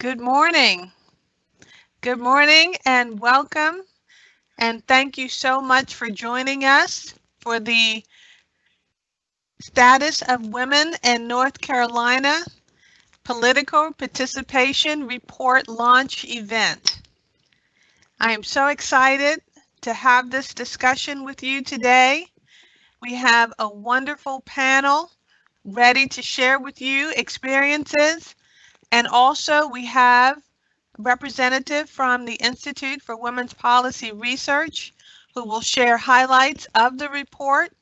Good morning. Good morning and welcome. And thank you so much for joining us for the Status of Women in North Carolina Political Participation Report Launch event. I am so excited to have this discussion with you today. We have a wonderful panel ready to share with you experiences, and also we have representative from the Institute for Women's Policy Research who will share highlights of the report.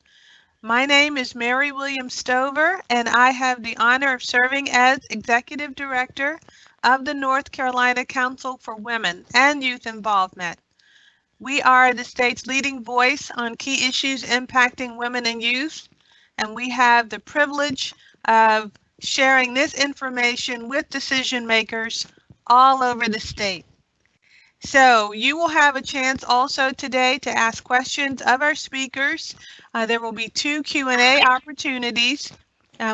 My name is Mary Williams Stover, and I have the honor of serving as Executive Director of the North Carolina Council for Women and Youth Involvement. We are the state's leading voice on key issues impacting women and youth, and we have the privilege of sharing this information with decision makers all over the state. So you will have a chance also today to ask questions of our speakers. There will be 2 Q&A opportunities.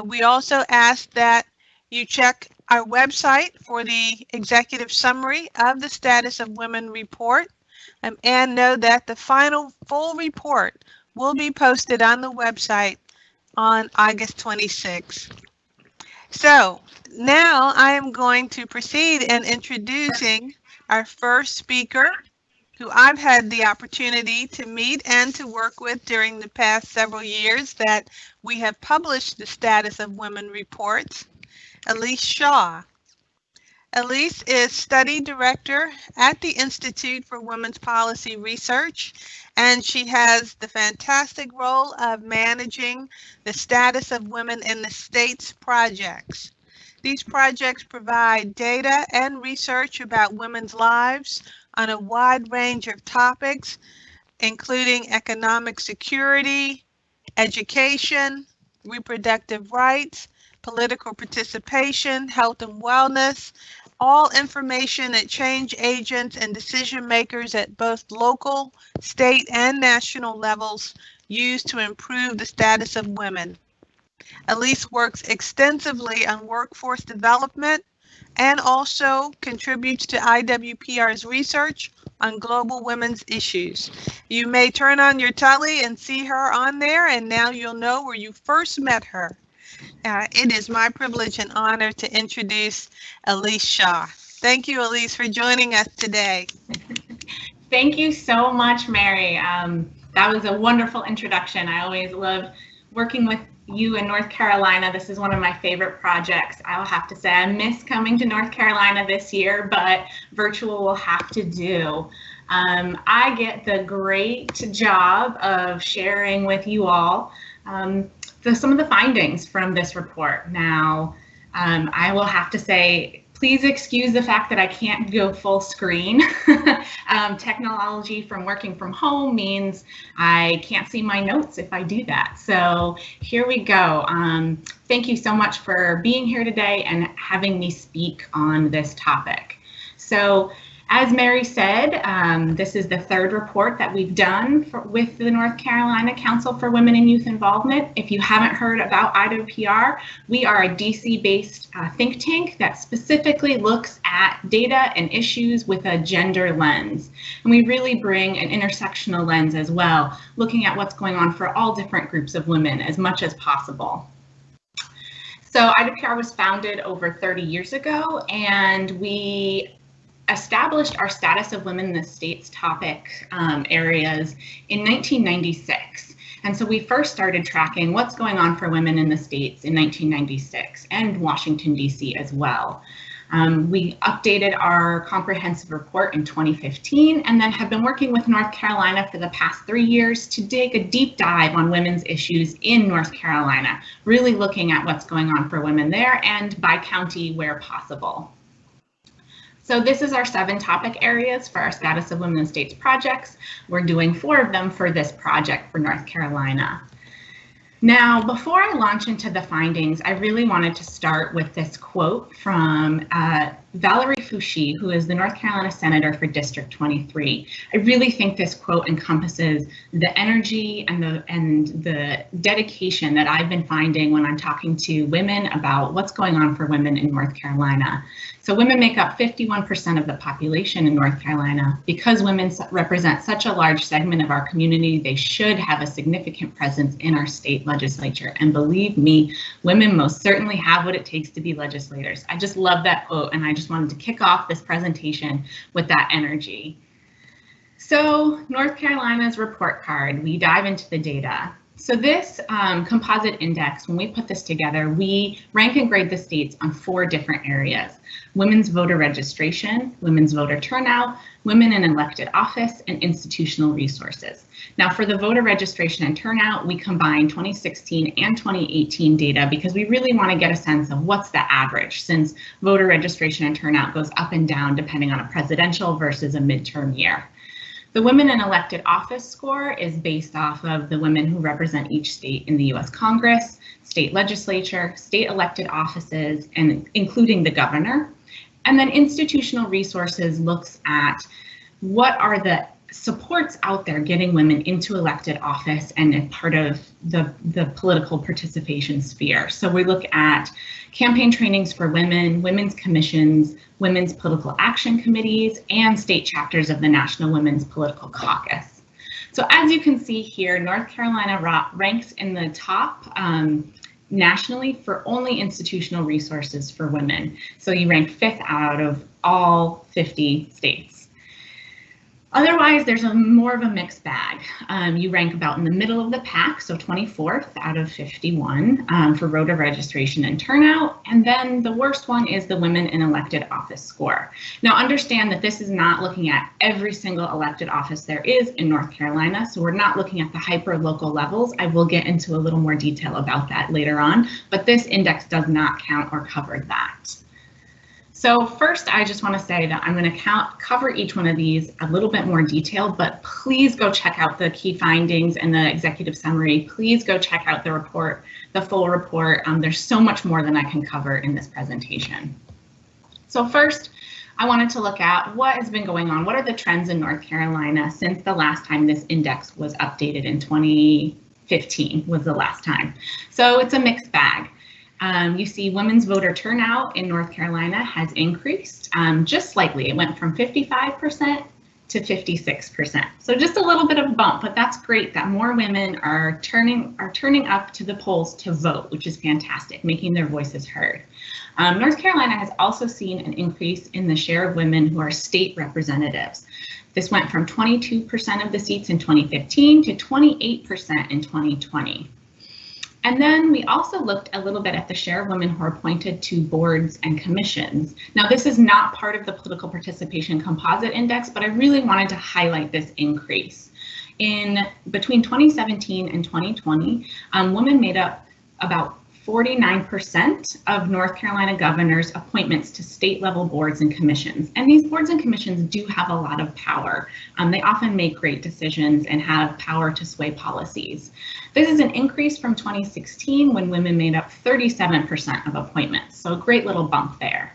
We also ask that you check our website for the executive summary of the Status of Women report, and know that the final full report will be posted on the website on August 26th. So now I am going to proceed in introducing our first speaker, who I've had the opportunity to meet and to work with during the past several years that we have published the Status of Women reports, Elise Shaw. Elise is Study Director at the Institute for Women's Policy Research, and she has the fantastic role of managing the Status of Women in the States projects. These projects provide data and research about women's lives on a wide range of topics, including economic security, education, reproductive rights, political participation, health and wellness, all information that change agents and decision makers at both local, state, and national levels use to improve the status of women. Elise works extensively on workforce development and also contributes to IWPR's research on global women's issues. You may turn on your telly and see her on there, and now you'll know where you first met her. It is my privilege and honor to introduce Elise Shaw. Thank you, Elise, for joining us today. Thank you so much, Mary. That was a wonderful introduction. I always love working with you in North Carolina. This is one of my favorite projects. I'll have to say I miss coming to North Carolina this year, but virtual will have to do. I get the great job of sharing with you all some of the findings from this report. Now, I will have to say, please excuse the fact that I can't go full screen. Technology from working from home means I can't see my notes if I do that. So here we go. Thank you so much for being here today and having me speak on this topic. So, as Mary said, this is the third report that we've done with the North Carolina Council for Women and Youth Involvement. If you haven't heard about IWPR, we are a DC-based think tank that specifically looks at data and issues with a gender lens. And we really bring an intersectional lens as well, looking at what's going on for all different groups of women as much as possible. So IWPR was founded over 30 years ago, and we established our Status of Women in the States topic areas in 1996. And so we first started tracking what's going on for women in the states in 1996 and Washington, D.C. as well. We updated our comprehensive report in 2015 and then have been working with North Carolina for the past 3 years to take a deep dive on women's issues in North Carolina, really looking at what's going on for women there and by county where possible. So this is our 7 topic areas for our Status of Women in States projects. We're doing 4 of them for this project for North Carolina. Now, before I launch into the findings, I really wanted to start with this quote from Valerie Foushee, who is the North Carolina Senator for District 23. I really think this quote encompasses the energy and the dedication that I've been finding when I'm talking to women about what's going on for women in North Carolina. So women make up 51% of the population in North Carolina. Because women represent such a large segment of our community, they should have a significant presence in our state legislature. And believe me, women most certainly have what it takes to be legislators. I just love that quote, and I just wanted to kick off this presentation with that energy. So North Carolina's report card, we dive into the data. So this composite index, when we put this together, we rank and grade the states on 4 different areas: women's voter registration, women's voter turnout, women in elected office, and institutional resources. Now for the voter registration and turnout, we combine 2016 and 2018 data because we really want to get a sense of what's the average, since voter registration and turnout goes up and down depending on a presidential versus a midterm year. The Women in Elected Office score is based off of the women who represent each state in the U.S. Congress, state legislature, state elected offices, and including the governor. And then institutional resources looks at what are the supports out there getting women into elected office and part of the political participation sphere. So we look at campaign trainings for women, women's commissions, women's political action committees, and state chapters of the National Women's Political Caucus. So as you can see here, North Carolina ranks in the top nationally for only institutional resources for women. So you rank 5th out of all 50 states. Otherwise, there's more of a mixed bag. You rank about in the middle of the pack, so 24th out of 51 for voter registration and turnout. And then the worst one is the Women in Elected Office score. Now understand that this is not looking at every single elected office there is in North Carolina, so we're not looking at the hyper-local levels. I will get into a little more detail about that later on, but this index does not count or cover that. So first, I just want to say that I'm going to cover each one of these a little bit more detail, but please go check out the key findings and the executive summary. Please go check out the report, the full report. There's so much more than I can cover in this presentation. So first, I wanted to look at what has been going on. What are the trends in North Carolina since the last time this index was updated in 2015 was the last time. So it's a mixed bag. You see women's voter turnout in North Carolina has increased just slightly. It went from 55% to 56%. So just a little bit of a bump, but that's great that more women are turning up to the polls to vote, which is fantastic, making their voices heard. North Carolina has also seen an increase in the share of women who are state representatives. This went from 22% of the seats in 2015 to 28% in 2020. And then we also looked a little bit at the share of women who are appointed to boards and commissions. Now, this is not part of the political participation composite index, but I really wanted to highlight this increase. Between 2017 and 2020, women made up about 49% of North Carolina governor's appointments to state level boards and commissions. And these boards and commissions do have a lot of power. They often make great decisions and have power to sway policies. This is an increase from 2016 when women made up 37% of appointments. So a great little bump there.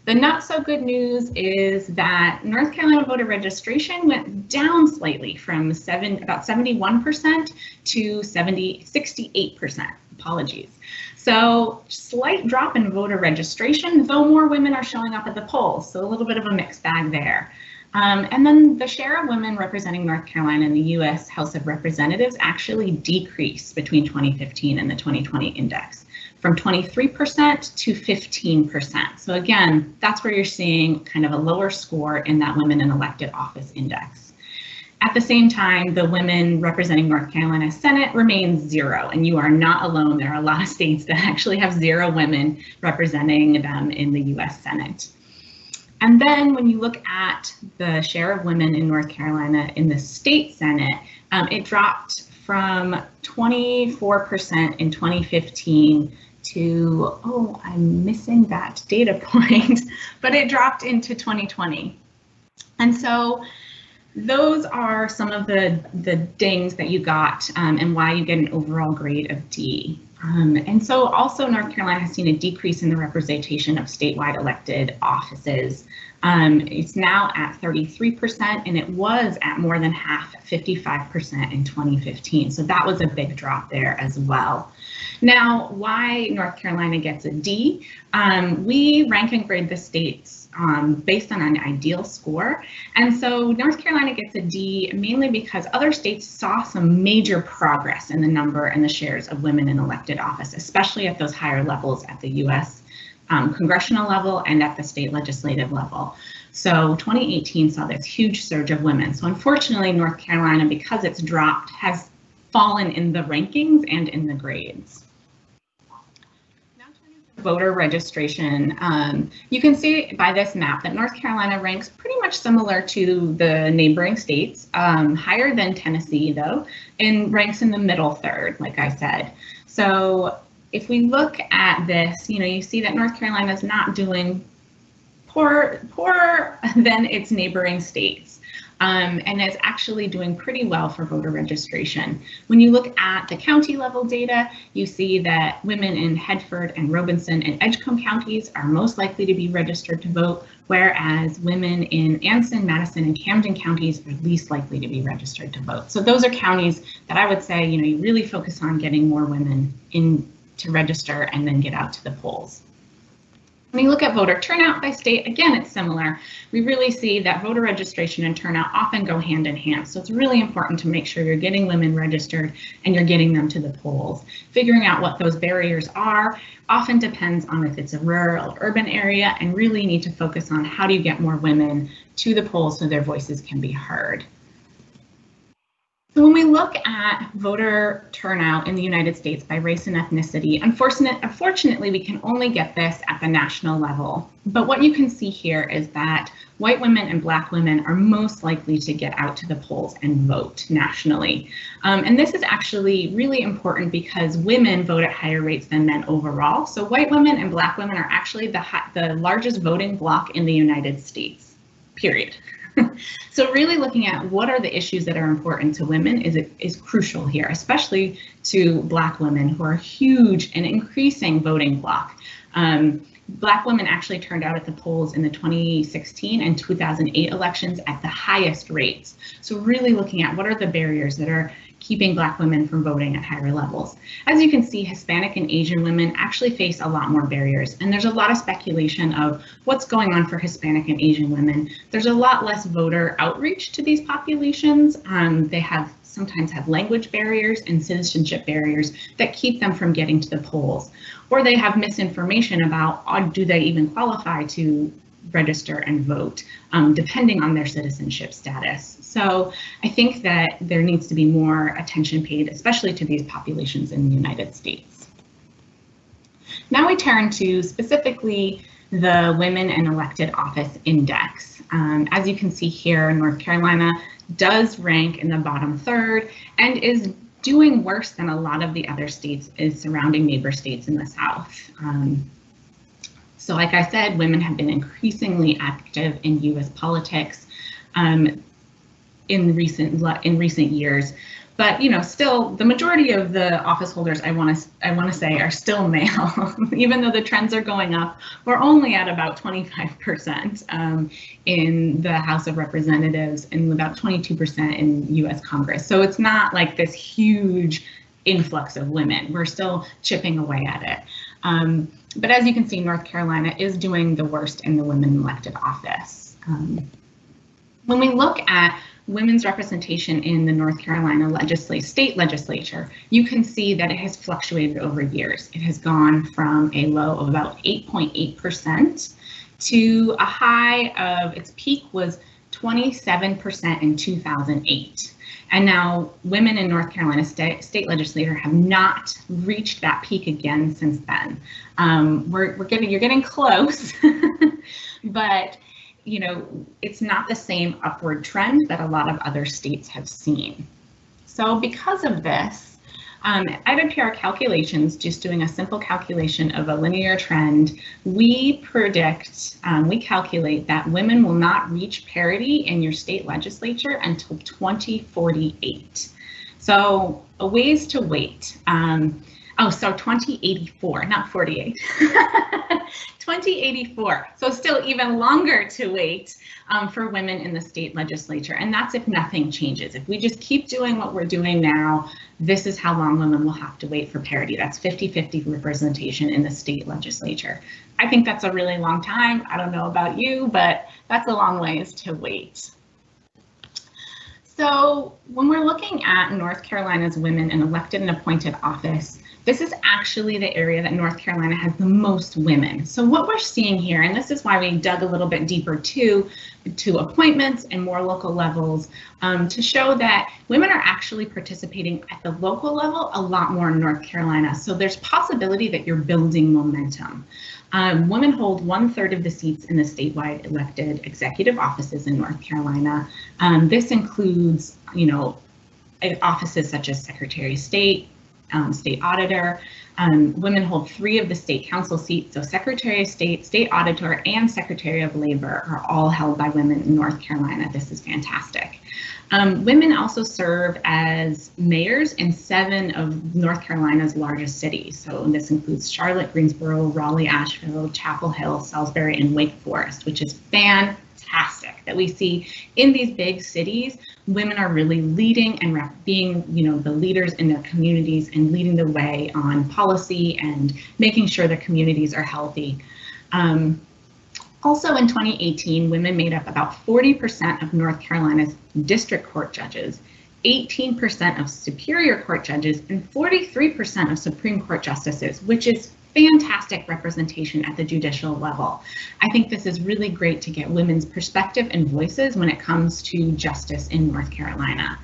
The not so good news is that North Carolina voter registration went down slightly from about 71% to 68%. Apologies. So slight drop in voter registration, though more women are showing up at the polls. So a little bit of a mixed bag there. And then the share of women representing North Carolina in the U.S. House of Representatives actually decreased between 2015 and the 2020 index, from 23% to 15%. So again, that's where you're seeing kind of a lower score in that Women in Elected Office index. At the same time, the women representing North Carolina Senate remains 0, and you are not alone. There are a lot of states that actually have 0 women representing them in the U.S. Senate. And then when you look at the share of women in North Carolina in the state Senate, it dropped from 24% in 2015 to, oh, I'm missing that data point, but it dropped into 2020. And so those are some of the dings that you got and why you get an overall grade of D. And so also North Carolina has seen a decrease in the representation of statewide elected offices. It's now at 33%, and it was at more than half, 55% in 2015. So that was a big drop there as well. Now, why North Carolina gets a D? We rank and grade the states based on an ideal score. And so North Carolina gets a D mainly because other states saw some major progress in the number and the shares of women in elected office, especially at those higher levels at the US congressional level and at the state legislative level. So 2018 saw this huge surge of women. So unfortunately, North Carolina, because it's dropped, has fallen in the rankings and in the grades. Voter registration. You can see by this map that North Carolina ranks pretty much similar to the neighboring states, higher than Tennessee though, and ranks in the middle third, like I said. So if we look at this, you see that North Carolina is not doing poorer than its neighboring states. And is actually doing pretty well for voter registration. When you look at the county level data, you see that women in Hertford and Robinson and Edgecombe counties are most likely to be registered to vote, whereas women in Anson, Madison, and Camden counties are least likely to be registered to vote. So those are counties that I would say, you really focus on getting more women in to register and then get out to the polls. When you look at voter turnout by state, again, it's similar. We really see that voter registration and turnout often go hand in hand. So it's really important to make sure you're getting women registered and you're getting them to the polls. Figuring out what those barriers are often depends on if it's a rural or urban area, and really need to focus on how do you get more women to the polls so their voices can be heard. So when we look at voter turnout in the United States by race and ethnicity, unfortunately, we can only get this at the national level. But what you can see here is that white women and Black women are most likely to get out to the polls and vote nationally. And this is actually really important because women vote at higher rates than men overall. So white women and Black women are actually the largest voting bloc in the United States, period. So really looking at what are the issues that are important to women is crucial here, especially to Black women, who are a huge and increasing voting bloc. Black women actually turned out at the polls in the 2016 and 2008 elections at the highest rates. So really looking at what are the barriers that are keeping Black women from voting at higher levels. As you can see, Hispanic and Asian women actually face a lot more barriers, and there's a lot of speculation of what's going on for Hispanic and Asian women. There's a lot less voter outreach to these populations. They sometimes have language barriers and citizenship barriers that keep them from getting to the polls, or they have misinformation about do they even qualify to register and vote, depending on their citizenship status. So I think that there needs to be more attention paid, especially to these populations in the United States. Now we turn to specifically the Women in Elected Office Index. As you can see here, North Carolina does rank in the bottom third and is doing worse than a lot of the other states and surrounding neighbor states in the South. So like I said, women have been increasingly active in US politics in recent years. But still, the majority of the office holders I want to say are still male, even though the trends are going up. We're only at about 25% in the House of Representatives and about 22% in US Congress. So it's not like this huge influx of women. We're still chipping away at it. But as you can see, North Carolina is doing the worst in the women elected office. When we look at women's representation in the North Carolina state legislature, you can see that it has fluctuated over years. It has gone from a low of about 8.8% to a high of, its peak was 27% in 2008. And now women in North Carolina state legislature have not reached that peak again since then. You're getting close, but it's not the same upward trend that a lot of other states have seen. So because of this, I did PR calculations, just doing a simple calculation of a linear trend. We predict, we calculate that women will not reach parity in your state legislature until 2048. So a ways to wait. So 2084, not 48. 2084. So still even longer to wait for women in the state legislature. And that's if nothing changes. If we just keep doing what we're doing now, this is how long women will have to wait for parity. That's 50-50 representation in the state legislature. I think that's a really long time. I don't know about you, but that's a long ways to wait. So when we're looking at North Carolina's women in elected and appointed office, this is actually the area that North Carolina has the most women. So what we're seeing here, and this is why we dug a little bit deeper to appointments and more local levels, to show that women are actually participating at the local level a lot more in North Carolina. So there's possibility that you're building momentum. Women hold 1/3 of the seats in the statewide elected executive offices in North Carolina. This includes, offices such as Secretary of State, State Auditor. Women hold 3 of the state council seats, so Secretary of State, State Auditor, and Secretary of Labor are all held by women in North Carolina. This is fantastic. Women also serve as mayors in 7 of North Carolina's largest cities. So this includes Charlotte, Greensboro, Raleigh, Asheville, Chapel Hill, Salisbury, and Wake Forest, which is fantastic that we see in these big cities. Women are really leading and being, the leaders in their communities and leading the way on policy and making sure their communities are healthy. Also in 2018, women made up about 40% of North Carolina's district court judges, 18% of superior court judges, and 43% of Supreme Court justices, which is fantastic representation at the judicial level. I think this is really great to get women's perspective and voices when it comes to justice in North Carolina.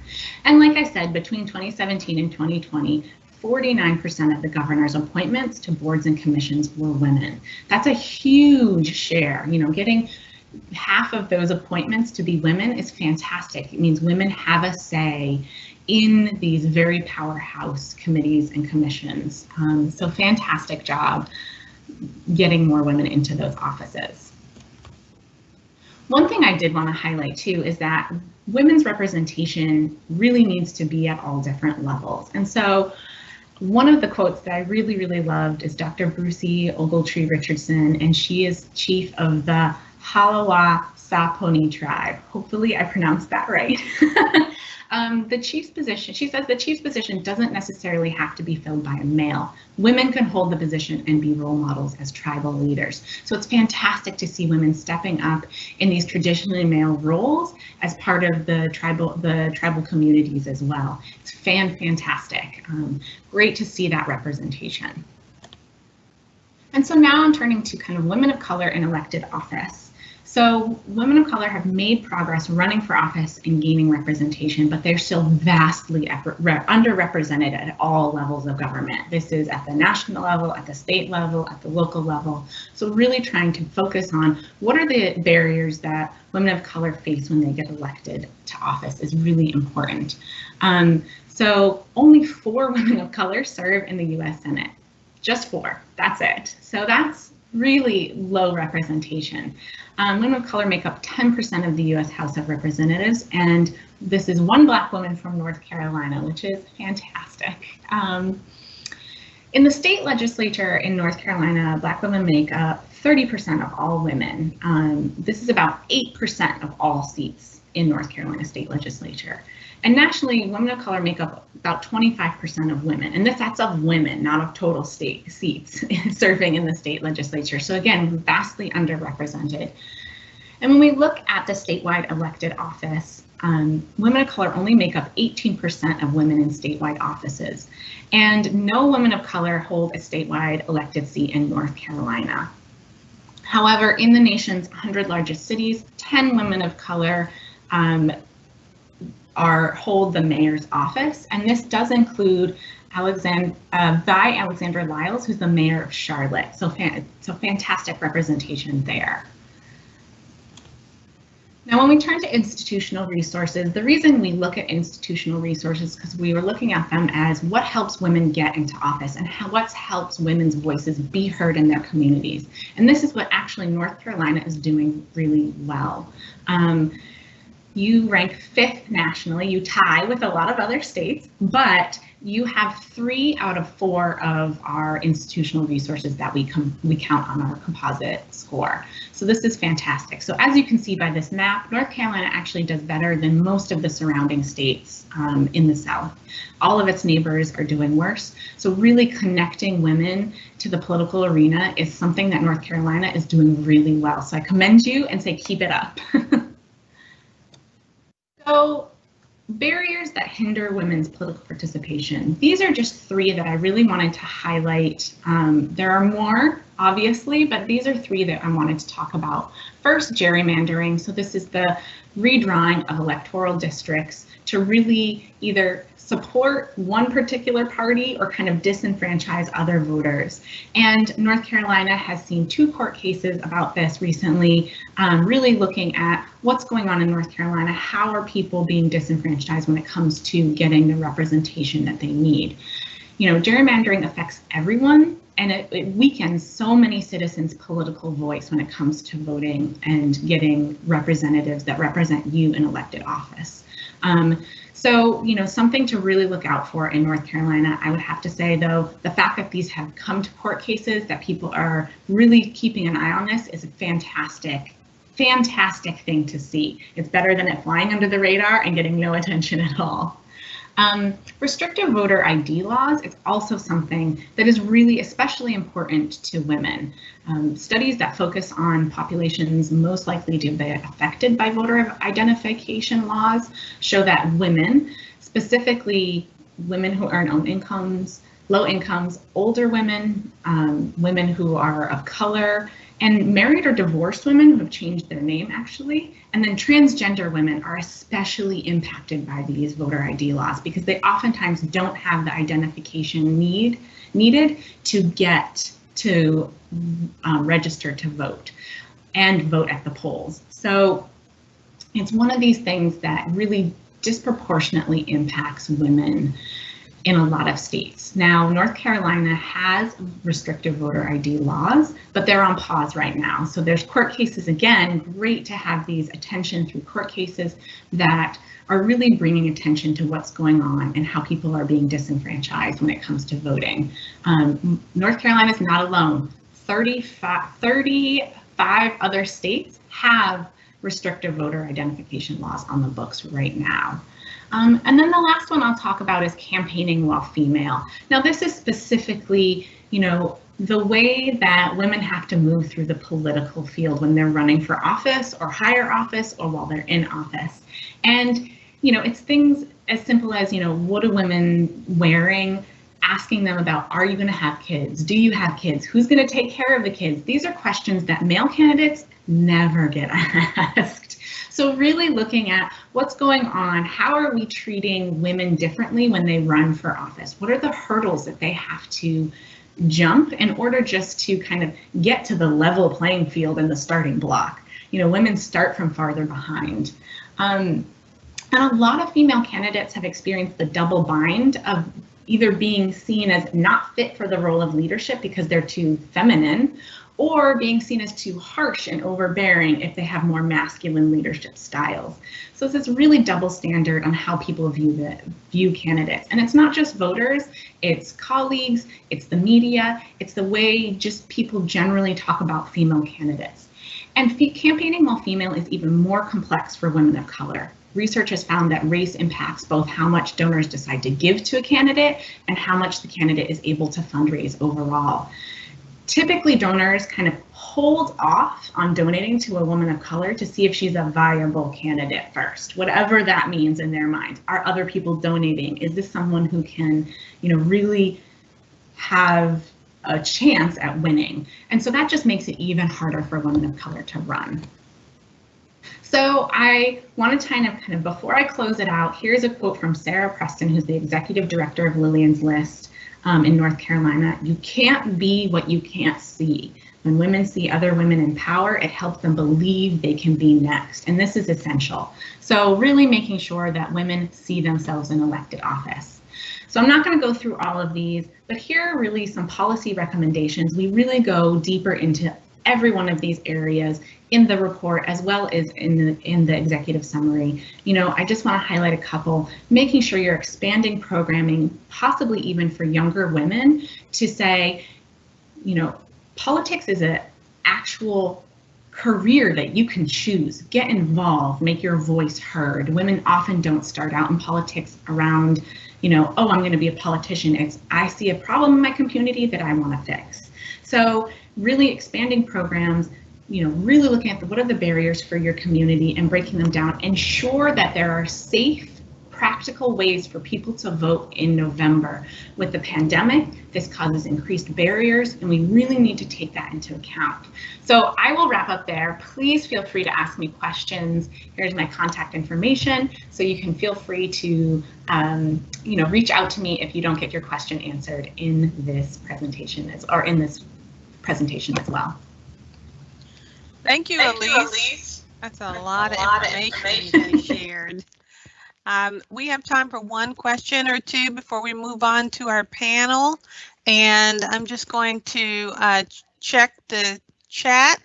And like I said, between 2017 and 2020, 49% of the governor's appointments to boards and commissions were women. That's a huge share. Getting half of those appointments to be women is fantastic. It means women have a say in these very powerhouse committees and commissions. So fantastic job getting more women into those offices. One thing I did want to highlight too is that women's representation really needs to be at all different levels. And so one of the quotes that I really, really loved is Dr. Brucey Ogletree Richardson, and she is chief of the Halawa-Saponi tribe. Hopefully I pronounced that right. The chief's position, she says the chief's position doesn't necessarily have to be filled by a male. Women can hold the position and be role models as tribal leaders. So it's fantastic to see women stepping up in these traditionally male roles as part of the tribal communities as well. It's fantastic. Great to see that representation. And so now I'm turning to kind of women of color in elected office. So women of color have made progress running for office and gaining representation, but they're still vastly underrepresented at all levels of government. This is at the national level, at the state level, at the local level. So really trying to focus on what are the barriers that women of color face when they get elected to office is really important. So only 4 women of color serve in the US Senate. Just 4, that's it. So that's really low representation. Women of color make up 10% of the US House of Representatives, and this is 1 Black woman from North Carolina, which is fantastic. In the state legislature in North Carolina, Black women make up 30% of all women. This is about 8% of all seats in North Carolina state legislature. And nationally, women of color make up about 25% of women, and that's of women, not of total state seats serving in the state legislature. So again, vastly underrepresented. And when we look at the statewide elected office, women of color only make up 18% of women in statewide offices, and no women of color hold a statewide elected seat in North Carolina. However, in the nation's 100 largest cities, 10 women of color hold the mayor's office, and this does include Vi Alexander Lyles, who's the mayor of Charlotte. So fantastic representation there. Now, when we turn to institutional resources, the reason we look at institutional resources is because we were looking at them as what helps women get into office and what helps women's voices be heard in their communities. And this is what actually North Carolina is doing really well. You rank 5th nationally, you tie with a lot of other states, but you have 3 out of 4 of our institutional resources that we count on our composite score. So this is fantastic. So as you can see by this map, North Carolina actually does better than most of the surrounding states in the South. All of its neighbors are doing worse. So really connecting women to the political arena is something that North Carolina is doing really well. So I commend you and say keep it up. So barriers that hinder women's political participation. These are just 3 that I really wanted to highlight. There are more, obviously, but these are 3 that I wanted to talk about. First, gerrymandering. So this is the redrawing of electoral districts to really either support one particular party or kind of disenfranchise other voters. And North Carolina has seen 2 court cases about this recently, really looking at what's going on in North Carolina, how are people being disenfranchised when it comes to getting the representation that they need. You know, gerrymandering affects everyone, and it weakens so many citizens' political voice when it comes to voting and getting representatives that represent you in elected office. So, you know, something to really look out for in North Carolina. I would have to say, though, the fact that these have come to court cases, that people are really keeping an eye on this is a fantastic thing to see. It's better than it flying under the radar and getting no attention at all. Restrictive voter ID laws is also something that is really especially important to women. Studies that focus on populations most likely to be affected by voter identification laws show that women, specifically women who earn own incomes, low incomes, older women, women who are of color, and married or divorced women who have changed their name actually, and then transgender women are especially impacted by these voter ID laws because they oftentimes don't have the identification needed to get to register to vote and vote at the polls. So it's one of these things that really disproportionately impacts women in a lot of states. Now, North Carolina has restrictive voter ID laws, but they're on pause right now. So there's court cases, again, great to have these attention through court cases that are really bringing attention to what's going on and how people are being disenfranchised when it comes to voting. North Carolina is not alone. 35 other states have restrictive voter identification laws on the books right now. And then the last one I'll talk about is campaigning while female. Now this is specifically, you know, the way that women have to move through the political field when they're running for office or higher office or while they're in office. And, you know, it's things as simple as, you know, what are women wearing? Asking them about, are you going to have kids? Do you have kids? Who's going to take care of the kids? These are questions that male candidates never get asked. So really looking at what's going on, how are we treating women differently when they run for office? What are the hurdles that they have to jump in order just to kind of get to the level playing field in the starting block? You know, women start from farther behind. And a lot of female candidates have experienced the double bind of either being seen as not fit for the role of leadership because they're too feminine, or being seen as too harsh and overbearing if they have more masculine leadership styles. So it's this really double standard on how people view candidates. And it's not just voters, it's colleagues, it's the media, it's the way just people generally talk about female candidates. And campaigning while female is even more complex for women of color. Research has found that race impacts both how much donors decide to give to a candidate and how much the candidate is able to fundraise overall. Typically, donors kind of hold off on donating to a woman of color to see if she's a viable candidate first, whatever that means in their mind. Are other people donating? Is this someone who can, you know, really have a chance at winning? And so that just makes it even harder for women of color to run. So I want to kind of before I close it out, here's a quote from Sarah Preston, who's the executive director of Lillian's List in North Carolina. You can't be what you can't see. When women see other women in power, it helps them believe they can be next. And this is essential. So really making sure that women see themselves in elected office. So I'm not going to go through all of these, but here are really some policy recommendations. We really go deeper into every one of these areas in the report as well as in the executive summary. You know, I just want to highlight a couple, making sure you're expanding programming, possibly even for younger women, to say, you know, politics is an actual career that you can choose. Get involved, make your voice heard. Women often don't start out in politics around, you know, oh, I'm going to be a politician. It's, I see a problem in my community that I want to fix. So really expanding programs, you know, really looking at what are the barriers for your community and breaking them down. Ensure that there are safe, practical ways for people to vote in November. With the pandemic, this causes increased barriers, and we really need to take that into account. So I will wrap up there. Please feel free to ask me questions. Here's my contact information, so you can feel free to you know, reach out to me if you don't get your question answered in this presentation or in this presentation as well. Thank you, Elise. That's a lot of information you shared. We have time for one question or two before we move on to our panel. And I'm just going to check the chat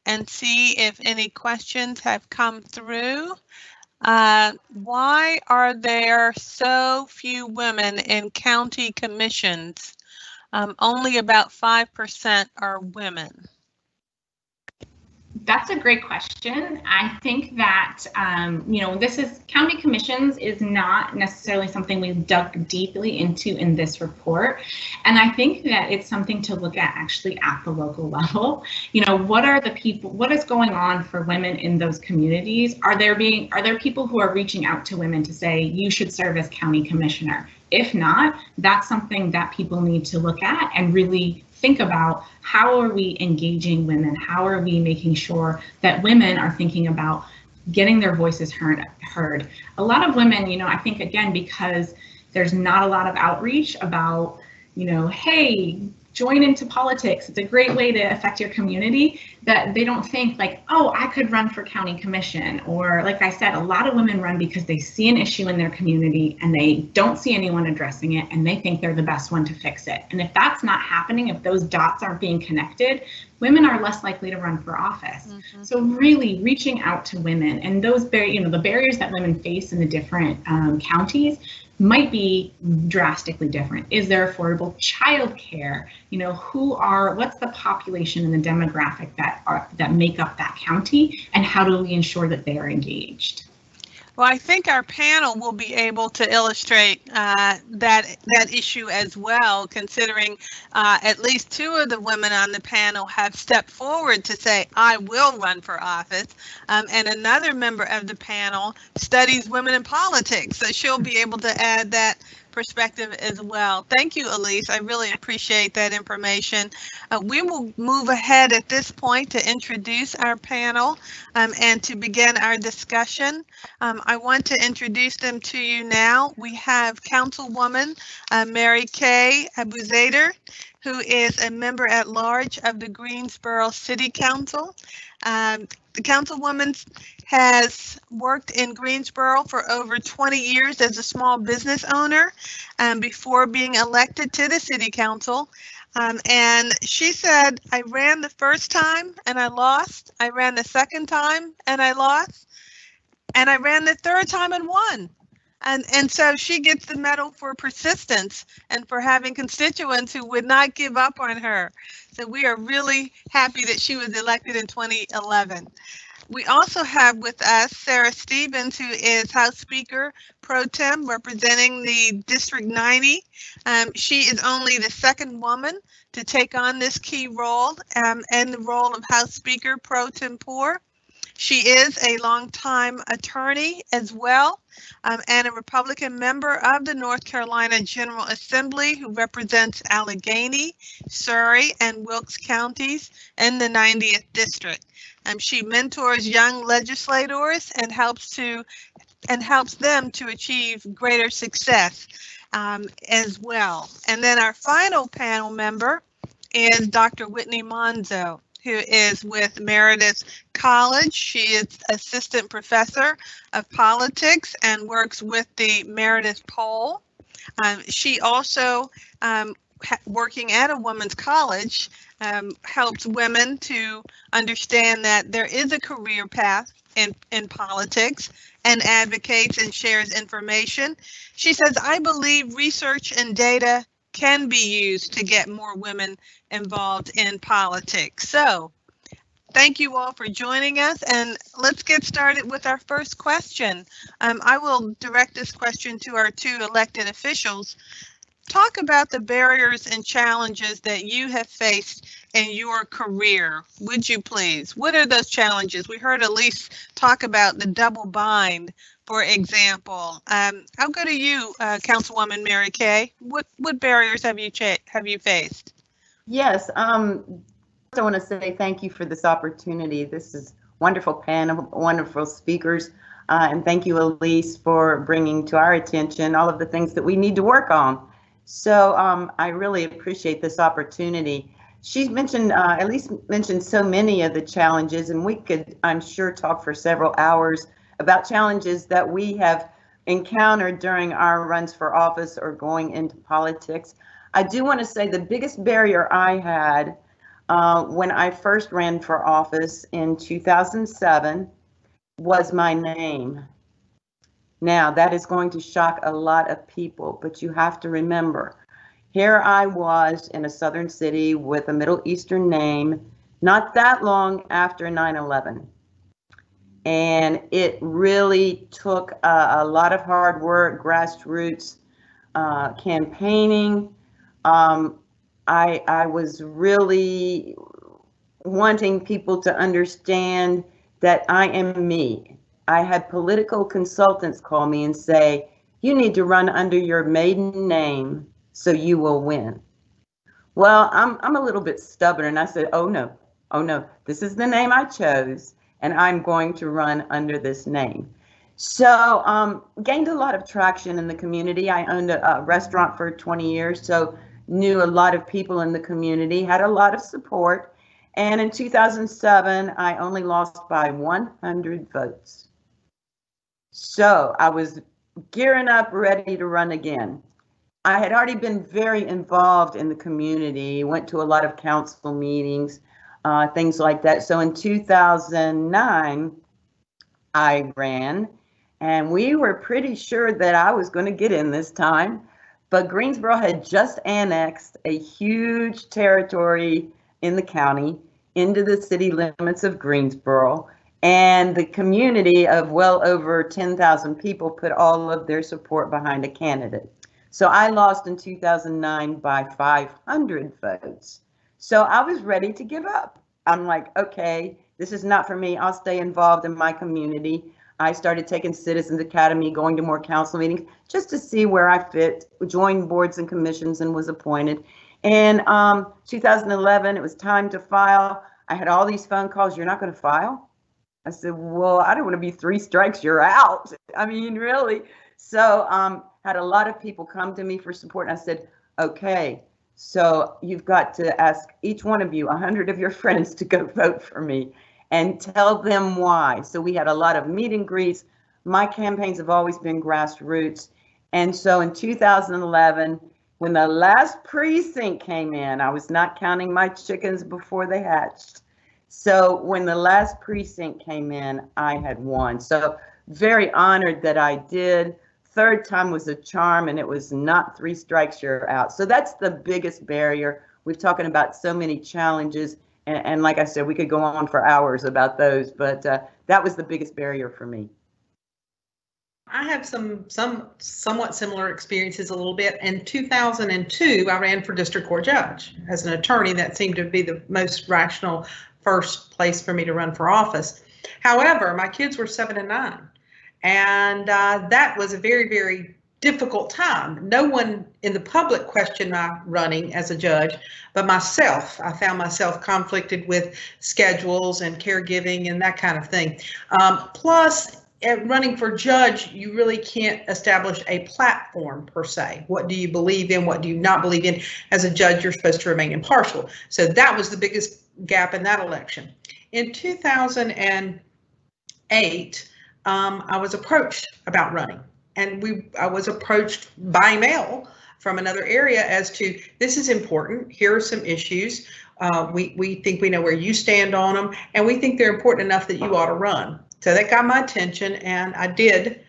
and see if any questions have come through. Why are there so few women in county commissions? Only about 5% are women. That's a great question. I think that, you know, this is county commissions is not necessarily something we've dug deeply into in this report. And I think that it's something to look at actually at the local level. You know, what are the people, what is going on for women in those communities? Are there people who are reaching out to women to say, you should serve as county commissioner? If not, that's something that people need to look at and really think about. How are we engaging women? How are we making sure that women are thinking about getting their voices heard? A lot of women, you know, I think again, because there's not a lot of outreach about, you know, hey, join into politics. It's a great way to affect your community, that they don't think like, oh, I could run for county commission. Or like I said, a lot of women run because they see an issue in their community and they don't see anyone addressing it and they think they're the best one to fix it. And if that's not happening, if those dots aren't being connected, women are less likely to run for office. Mm-hmm. So really reaching out to women and those the barriers that women face in the different counties might be drastically different. Is there affordable childcare? You know, what's the population and the demographic that make up that county, and how do we ensure that they are engaged? Well, I think our panel will be able to illustrate that issue as well, considering at least two of the women on the panel have stepped forward to say, I will run for office. And another member of the panel studies women in politics, so she'll be able to add that perspective as well. Thank you, Elise. I really appreciate that information. We will move ahead at this point to introduce our panel and to begin our discussion. I want to introduce them to you now. We have Councilwoman Mary Kay Abuzader, who is a member at large of the Greensboro City Council. The Councilwoman has worked in Greensboro for over 20 years as a small business owner before being elected to the City Council. And she said, I ran the first time and I lost. I ran the second time and I lost. And I ran the third time and won. And so she gets the medal for persistence and for having constituents who would not give up on her. So we are really happy that she was elected in 2011. We also have with us Sarah Stevens, who is House Speaker Pro Tem representing the District 90. She is only the second woman to take on this key role and the role of House Speaker Pro Tempore. She is a longtime attorney as well, and a Republican member of the North Carolina General Assembly who represents Allegheny, Surry, and Wilkes counties in the 90th District. She mentors young legislators and helps them to achieve greater success as well. And then our final panel member is Dr. Whitney Monzo, who is with Meredith College. She is assistant professor of politics and works with the Meredith Poll. She also, working at a women's college, helps women to understand that there is a career path in politics, and advocates and shares information. She says, I believe research and data can be used to get more women involved in politics. So thank you all for joining us, and let's get started with our first question. I will direct this question to our two elected officials. Talk about the barriers and challenges that you have faced in your career, would you please? What are those challenges? We heard Elise talk about the double bind, for example. I'll go to you, Councilwoman Mary Kay. What barriers have you faced? Yes, I want to say thank you for this opportunity. This is wonderful panel, wonderful speakers, and thank you, Elise, for bringing to our attention all of the things that we need to work on. So I really appreciate this opportunity. She's mentioned, Elise mentioned so many of the challenges, and we could, I'm sure, talk for several hours about challenges that we have encountered during our runs for office or going into politics. I do want to say the biggest barrier I had when I first ran for office in 2007 was my name. Now, that is going to shock a lot of people, but you have to remember, here I was in a southern city with a Middle Eastern name, not that long after 9/11. And it really took a lot of hard work, grassroots campaigning. I was really wanting people to understand that I am me. I had political consultants call me and say, you need to run under your maiden name so you will win. Well, I'm a little bit stubborn, and I said, oh no, this is the name I chose, and I'm going to run under this name. So gained a lot of traction in the community. I owned a restaurant for 20 years, so knew a lot of people in the community, had a lot of support. And in 2007, I only lost by 100 votes. So I was gearing up, ready to run again. I had already been very involved in the community, went to a lot of council meetings, things like that. So in 2009, I ran, and we were pretty sure that I was going to get in this time. But Greensboro had just annexed a huge territory in the county into the city limits of Greensboro. And the community of well over 10,000 people put all of their support behind a candidate. So I lost in 2009 by 500 votes. So I was ready to give up. I'm like, okay, this is not for me. I'll stay involved in my community. I started taking Citizens Academy, going to more council meetings just to see where I fit, joined boards and commissions, and was appointed. In 2011, it was time to file. I had all these phone calls. You're not going to file? I said, well, I don't want to be 3 strikes, you're out. I mean, really. So had a lot of people come to me for support. And I said, okay, so you've got to ask each one of you, 100 of your friends, to go vote for me and tell them why. So we had a lot of meet and greets. My campaigns have always been grassroots. And so in 2011, when the last precinct came in, I was not counting my chickens before they hatched. So when the last precinct came in, I had won. So very honored that I did. Third time was a charm, and it was not 3 strikes, you're out. So that's the biggest barrier. We've talking about so many challenges. And like I said, we could go on for hours about those, but that was the biggest barrier for me. I have some somewhat similar experiences a little bit. In 2002, I ran for district court judge as an attorney. That seemed to be the most rational first place for me to run for office. However, my kids were 7 and 9, and that was a very, very difficult time. No one in the public questioned my running as a judge, but myself. I found myself conflicted with schedules and caregiving and that kind of thing. Plus, running for judge, you really can't establish a platform per se. What do you believe in? What do you not believe in? As a judge, you're supposed to remain impartial. So that was the biggest gap in that election. In 2008, I was approached about running, and I was approached by mail from another area as to, this is important. Here are some issues. We think we know where you stand on them, and we think they're important enough that you ought to run. So that got my attention, and I did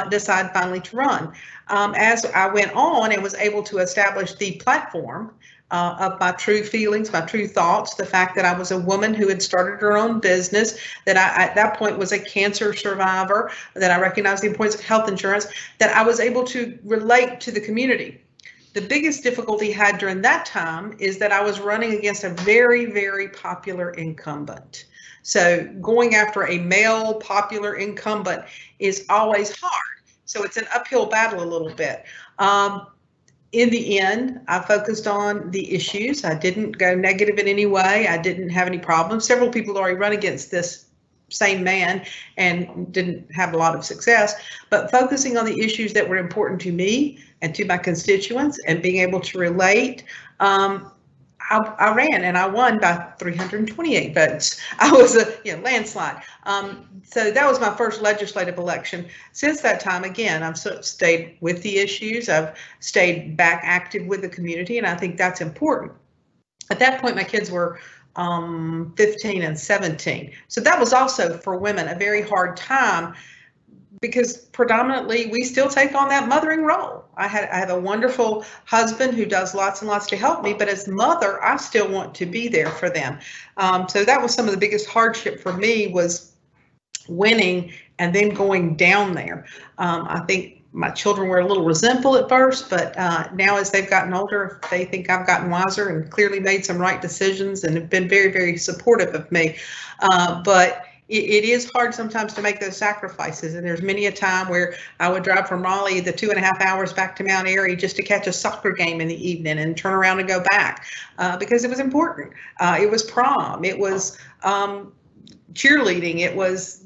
decide finally to run. As I went on and was able to establish the platform of my true feelings, my true thoughts, the fact that I was a woman who had started her own business, that I at that point was a cancer survivor, that I recognized the importance of health insurance, that I was able to relate to the community. The biggest difficulty I had during that time is that I was running against a very, very popular incumbent. So going after a male popular incumbent is always hard. So it's an uphill battle a little bit. In the end, I focused on the issues. I didn't go negative in any way. I didn't have any problems. Several people already run against this same man and didn't have a lot of success, but focusing on the issues that were important to me and to my constituents and being able to relate, I ran and I won by 328 votes. I was a landslide. So that was my first legislative election. Since that time, again, I've sort of stayed with the issues. I've stayed back active with the community, and I think that's important. At that point, my kids were 15 and 17. So that was also for women a very hard time, because predominantly we still take on that mothering role. I have a wonderful husband who does lots and lots to help me, but as mother, I still want to be there for them. So that was some of the biggest hardship for me, was winning and then going down there. I think my children were a little resentful at first, but now as they've gotten older, they think I've gotten wiser and clearly made some right decisions and have been very, very supportive of me. But it is hard sometimes to make those sacrifices. And there's many a time where I would drive from Raleigh the 2.5 hours back to Mount Airy just to catch a soccer game in the evening and turn around and go back because it was important. It was prom. It was cheerleading. It was,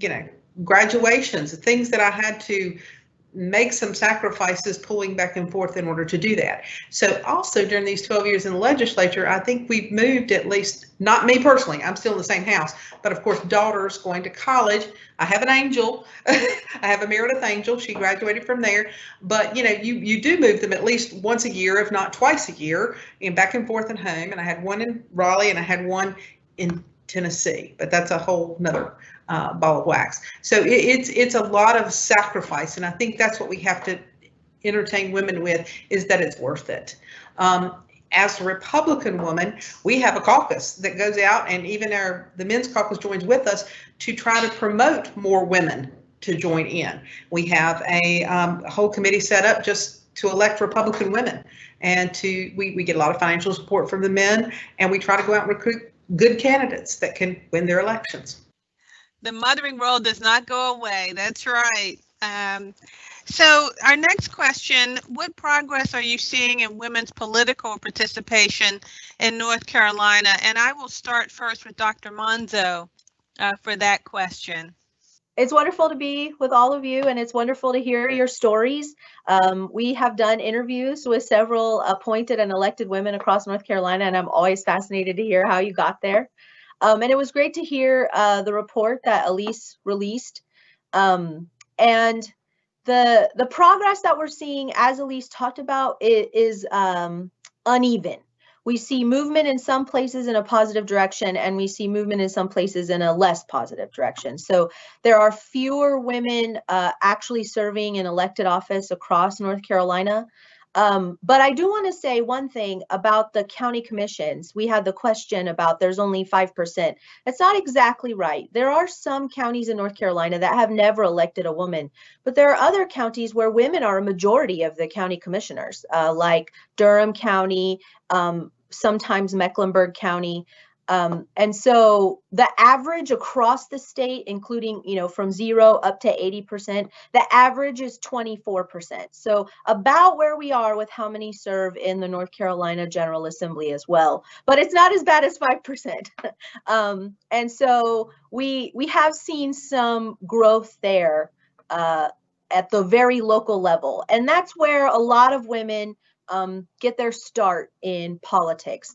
graduations, things that I had to make some sacrifices pulling back and forth in order to do that. So also during these 12 years in the legislature, I think we've moved, at least, not me personally, I'm still in the same house, but of course daughters going to college. I have an angel. I have a Meredith Angel. She graduated from there. But you do move them at least once a year, if not twice a year, and back and forth and home. And I had one in Raleigh and I had one in Tennessee, but that's a whole nother ball of wax. So it's a lot of sacrifice, and I think that's what we have to entertain women with, is that it's worth it. As a Republican woman, we have a caucus that goes out, and even the men's caucus joins with us to try to promote more women to join in. We have a whole committee set up just to elect Republican women, and we get a lot of financial support from the men, and we try to go out and recruit good candidates that can win their elections. The mothering role does not go away. That's right. So our next question, what progress are you seeing in women's political participation in North Carolina? And I will start first with Dr. Monzo for that question. It's wonderful to be with all of you, and it's wonderful to hear your stories. We have done interviews with several appointed and elected women across North Carolina, and I'm always fascinated to hear how you got there. And it was great to hear the report that Elise released. And the progress that we're seeing, as Elise talked about, is uneven. We see movement in some places in a positive direction, and we see movement in some places in a less positive direction. So there are fewer women actually serving in elected office across North Carolina. But I do want to say one thing about the county commissions. We had the question about there's only 5%. That's not exactly right. There are some counties in North Carolina that have never elected a woman, but there are other counties where women are a majority of the county commissioners, like Durham County, sometimes Mecklenburg County. And so the average across the state, including, from 0 up to 80%, the average is 24%. So about where we are with how many serve in the North Carolina General Assembly as well, but it's not as bad as 5%. And so we have seen some growth there. at the very local level. And that's where a lot of women get their start in politics.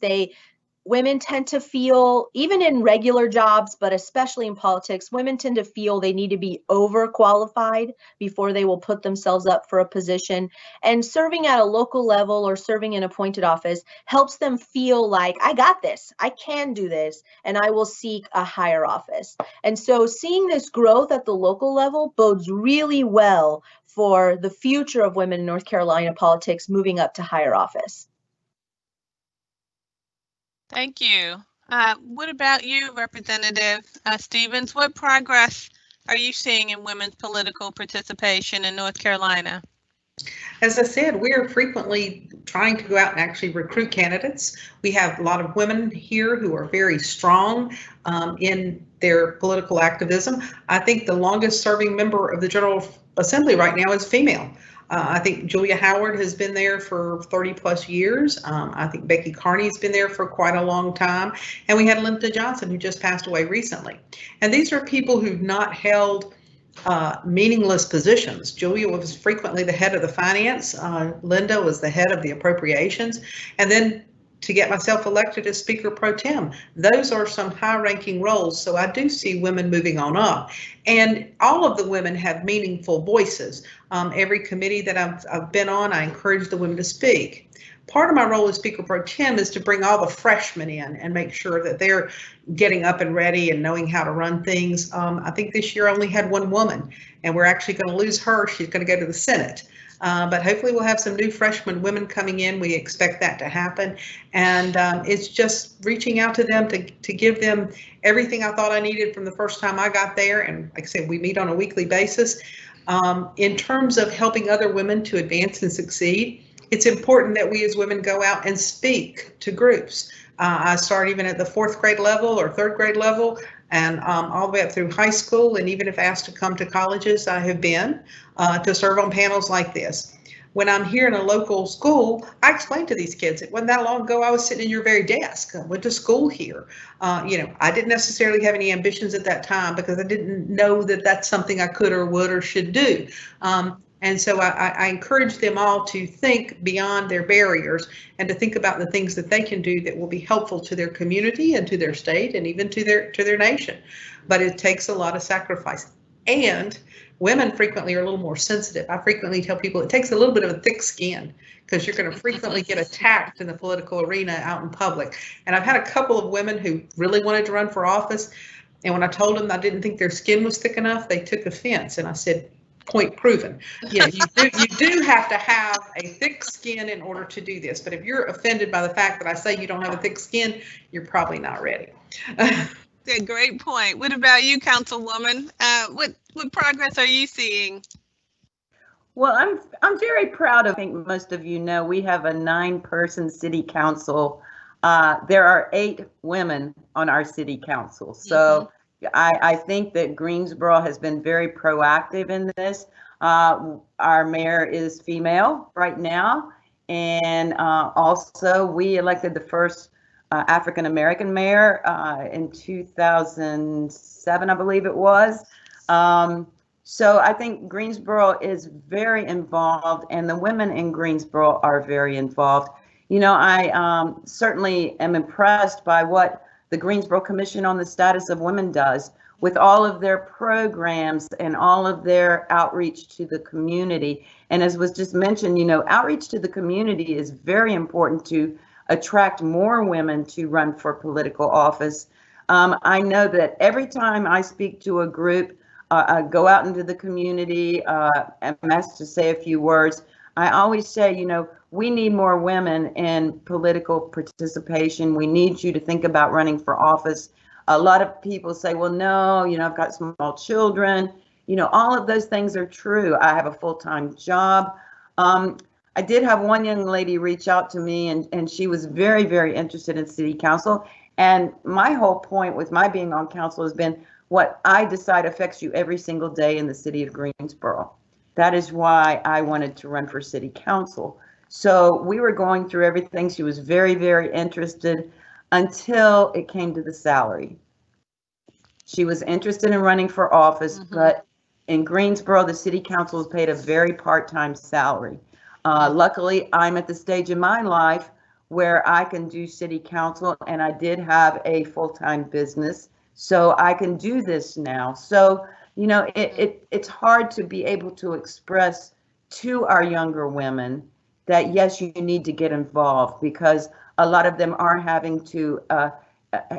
Women tend to feel, even in regular jobs, but especially in politics, women tend to feel they need to be overqualified before they will put themselves up for a position. And serving at a local level or serving in appointed office helps them feel like, I got this, I can do this, and I will seek a higher office. And so seeing this growth at the local level bodes really well for the future of women in North Carolina politics moving up to higher office. Thank you. What about you, Representative Stevens? What progress are you seeing in women's political participation in North Carolina? As I said, we are frequently trying to go out and actually recruit candidates. We have a lot of women here who are very strong in their political activism. I think the longest serving member of the General Assembly right now is female. I think Julia Howard has been there for 30 plus years. I think Becky Carney's been there for quite a long time. And we had Linda Johnson, who just passed away recently. And these are people who've not held meaningless positions. Julia was frequently the head of the finance. Linda was the head of the appropriations. And then to get myself elected as Speaker Pro Tem. Those are some high-ranking roles, so I do see women moving on up. And all of the women have meaningful voices. Every committee that I've been on, I encourage the women to speak. Part of my role as Speaker Pro Tem is to bring all the freshmen in and make sure that they're getting up and ready and knowing how to run things. I think this year I only had one woman, and we're actually going to lose her. She's going to go to the Senate. But hopefully we'll have some new freshman women coming in. We expect that to happen. And it's just reaching out to them to give them everything I thought I needed from the first time I got there. And like I said, we meet on a weekly basis. In terms of helping other women to advance and succeed, it's important that we as women go out and speak to groups. I start even at the 4th grade level or 3rd grade level, and all the way up through high school, and even if asked to come to colleges, I have been to serve on panels like this. When I'm here in a local school, I explain to these kids, it wasn't that long ago I was sitting in your very desk. I went to school here. I didn't necessarily have any ambitions at that time because I didn't know that that's something I could or would or should do. And so I encourage them all to think beyond their barriers and to think about the things that they can do that will be helpful to their community and to their state and even to their nation. But it takes a lot of sacrifice. And women frequently are a little more sensitive. I frequently tell people it takes a little bit of a thick skin because you're going to frequently get attacked in the political arena out in public. And I've had a couple of women who really wanted to run for office. And when I told them I didn't think their skin was thick enough, they took offense. And I said, point proven. Yeah, you do have to have a thick skin in order to do this. But if you're offended by the fact that I say you don't have a thick skin, you're probably not ready. A great point. What about you, Councilwoman? What progress are you seeing? Well, I'm very proud of, I think most of you know, we have a 9-person city council. There are 8 women on our city council. So I think that Greensboro has been very proactive in this. Our mayor is female right now. And also we elected the first African-American mayor in 2007, I believe it was. So I think Greensboro is very involved, and the women in Greensboro are very involved. You know, I certainly am impressed by what the Greensboro Commission on the Status of Women does with all of their programs and all of their outreach to the community. And as was just mentioned, you know, outreach to the community is very important to attract more women to run for political office. I know that every time I speak to a group, I go out into the community, and asked to say a few words, I always say, you know, we need more women in political participation. We need you to think about running for office. A lot of people say, well, no, you know, I've got small children. You know, all of those things are true. I have a full-time job. I did have one young lady reach out to me, and she was very, very interested in city council. And my whole point with my being on council has been what I decide affects you every single day in the city of Greensboro. That is why I wanted to run for city council. So we were going through everything. She was very, very interested until it came to the salary. She was interested in running for office, but In Greensboro, the city council is paid a very part-time salary. Luckily, I'm at the stage in my life where I can do city council, and I did have a full-time business, so I can do this now. So, you know, it's hard to be able to express to our younger women that yes, you need to get involved, because a lot of them are having to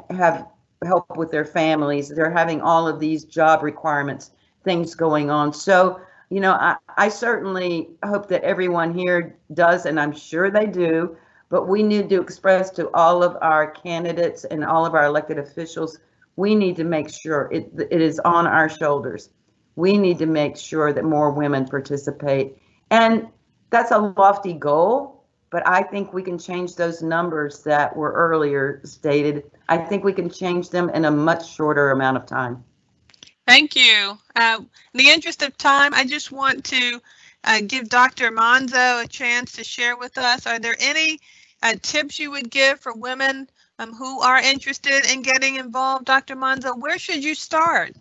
have help with their families. They're having all of these job requirements, things going on. So, you know, I certainly hope that everyone here does, and I'm sure they do, but we need to express to all of our candidates and all of our elected officials, we need to make sure it is on our shoulders. We need to make sure that more women participate. And that's a lofty goal, but I think we can change those numbers that were earlier stated. I think we can change them in a much shorter amount of time. Thank you. In the interest of time, I just want to give Dr. Monzo a chance to share with us. Are there any tips you would give for women who are interested in getting involved? Dr. Monzo, where should you start?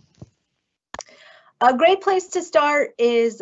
A great place to start is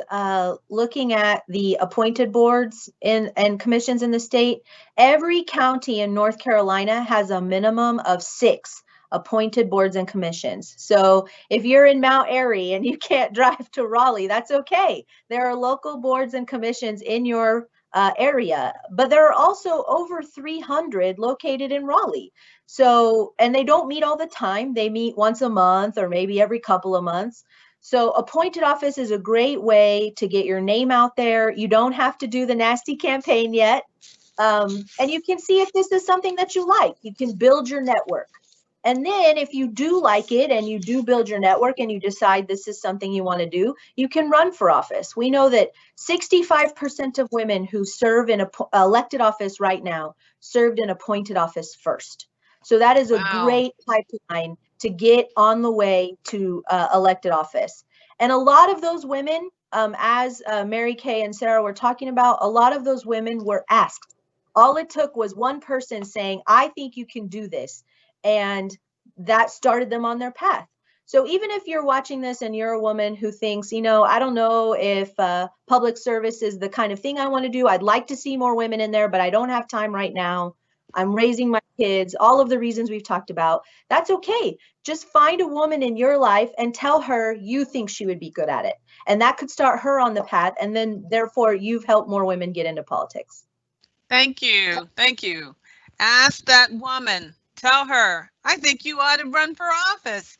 looking at the appointed boards and commissions in the state. Every county in North Carolina has a minimum of 6 appointed boards and commissions. So if you're in Mount Airy and you can't drive to Raleigh, that's okay. There are local boards and commissions in your area, but there are also over 300 located in Raleigh. So, and they don't meet all the time. They meet once a month or maybe every couple of months. So appointed office is a great way to get your name out there. You don't have to do the nasty campaign yet. And you can see if this is something that you like. You can build your network. And then if you do like it and you do build your network and you decide this is something you want to do, you can run for office. We know that 65% of women who serve in elected office right now served in appointed office first. So that is a great pipeline to get on the way to elected office. And a lot of those women, as Mary Kay and Sarah were talking about, a lot of those women were asked. All it took was one person saying, I think you can do this. And that started them on their path. So even if you're watching this and you're a woman who thinks, you know, I don't know if public service is the kind of thing I want to do. I'd like to see more women in there, but I don't have time right now. I'm raising my kids, all of the reasons we've talked about. That's okay. Just find a woman in your life and tell her you think she would be good at it. And that could start her on the path. And then therefore you've helped more women get into politics. Thank you. Thank you. Ask that woman. Tell her, I think you ought to run for office.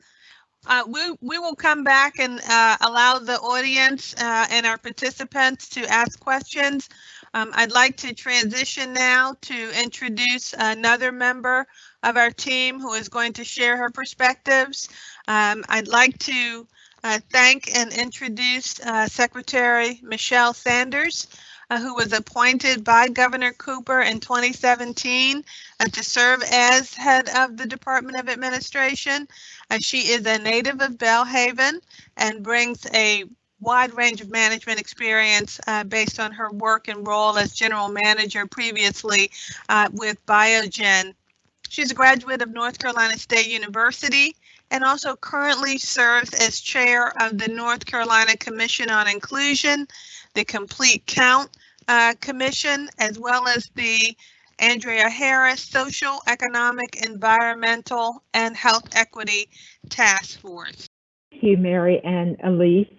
We will come back and allow the audience and our participants to ask questions. I'd like to transition now to introduce another member of our team who is going to share her perspectives. I'd like to thank and introduce Secretary Michelle Sanders, who was appointed by Governor Cooper in 2017 to serve as head of the Department of Administration. She is a native of Belhaven and brings a wide range of management experience based on her work and role as general manager previously with Biogen. She's a graduate of North Carolina State University and also currently serves as chair of the North Carolina Commission on Inclusion, the Complete Count Commission, as well as the Andrea Harris Social, Economic, Environmental, and Health Equity Task Force. Thank you, Mary and Elise.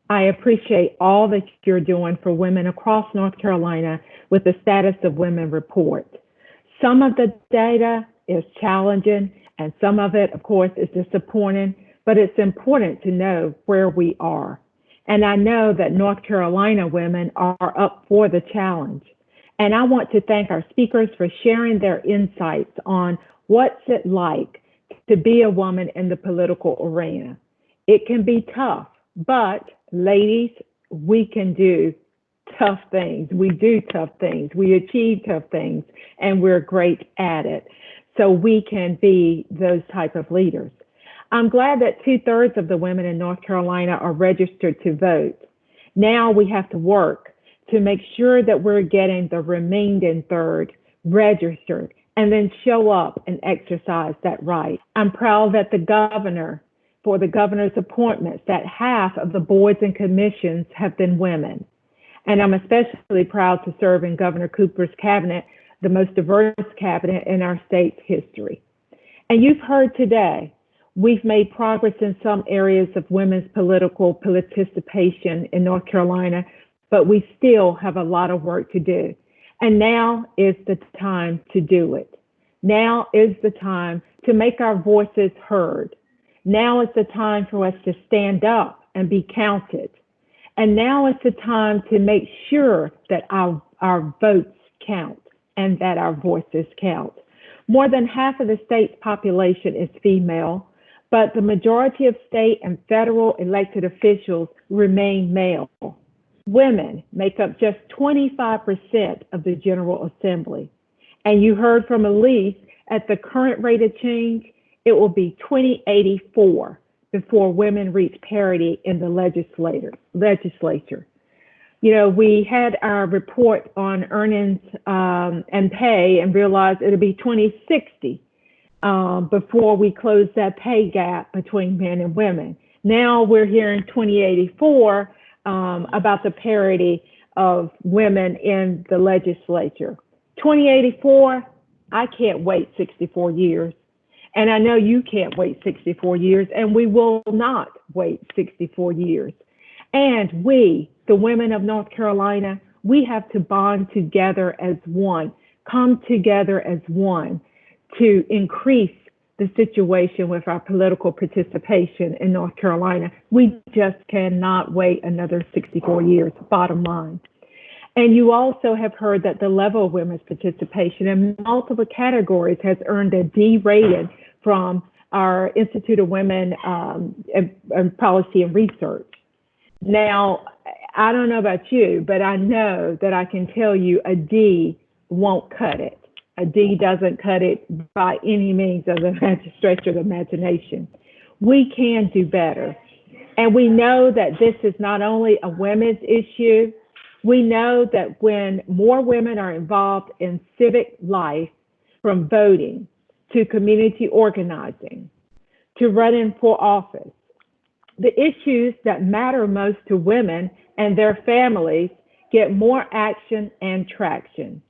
I appreciate all that you're doing for women across North Carolina with the Status of Women report. Some of the data is challenging and some of it, of course, is disappointing, but it's important to know where we are. And I know that North Carolina women are up for the challenge. And I want to thank our speakers for sharing their insights on what's it like to be a woman in the political arena. It can be tough, but ladies, we can do tough things. We do tough things. We achieve tough things, and we're great at it. So we can be those type of leaders. I'm glad that 2/3 of the women in North Carolina are registered to vote. Now we have to work to make sure that we're getting the remaining third registered and then show up and exercise that right. I'm proud that the governor for the governor's appointments that half of the boards and commissions have been women. And I'm especially proud to serve in Governor Cooper's cabinet, the most diverse cabinet in our state's history. And you've heard today, we've made progress in some areas of women's political participation in North Carolina, but we still have a lot of work to do. And now is the time to do it. Now is the time to make our voices heard. Now is the time for us to stand up and be counted. And now is the time to make sure that our votes count and that our voices count. More than half of the state's population is female, but the majority of state and federal elected officials remain male. Women make up just 25% of the General Assembly. And you heard from Elise, at the current rate of change, it will be 2084 before women reach parity in the legislature. You know, we had our report on earnings and pay and realized it'll be 2060 before we close that pay gap between men and women. Now we're hearing 2084 about the parity of women in the legislature. 2084, I can't wait 64 years. And I know you can't wait 64 years, and we will not wait 64 years. And we, the women of North Carolina, we have to bond together as one, come together as one to increase the situation with our political participation in North Carolina. We just cannot wait another 64 years, bottom line. And you also have heard that the level of women's participation in multiple categories has earned a D rating from our Institute of Women and Policy and Research. Now, I don't know about you, but I know that I can tell you a D won't cut it. A D doesn't cut it by any means of the stretch of the imagination. We can do better. And we know that this is not only a women's issue. We know that when more women are involved in civic life, from voting to community organizing, to running for office, the issues that matter most to women and their families get more action and traction.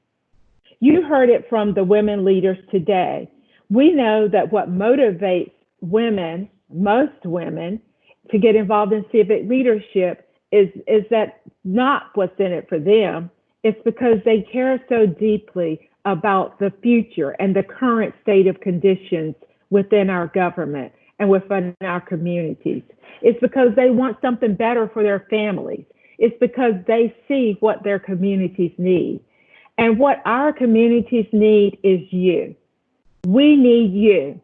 You heard it from the women leaders today. We know that what motivates women, most women, to get involved in civic leadership is that not what's in it for them. It's because they care so deeply about the future and the current state of conditions within our government and within our communities. It's because they want something better for their families. It's because they see what their communities need. And what our communities need is you. We need you.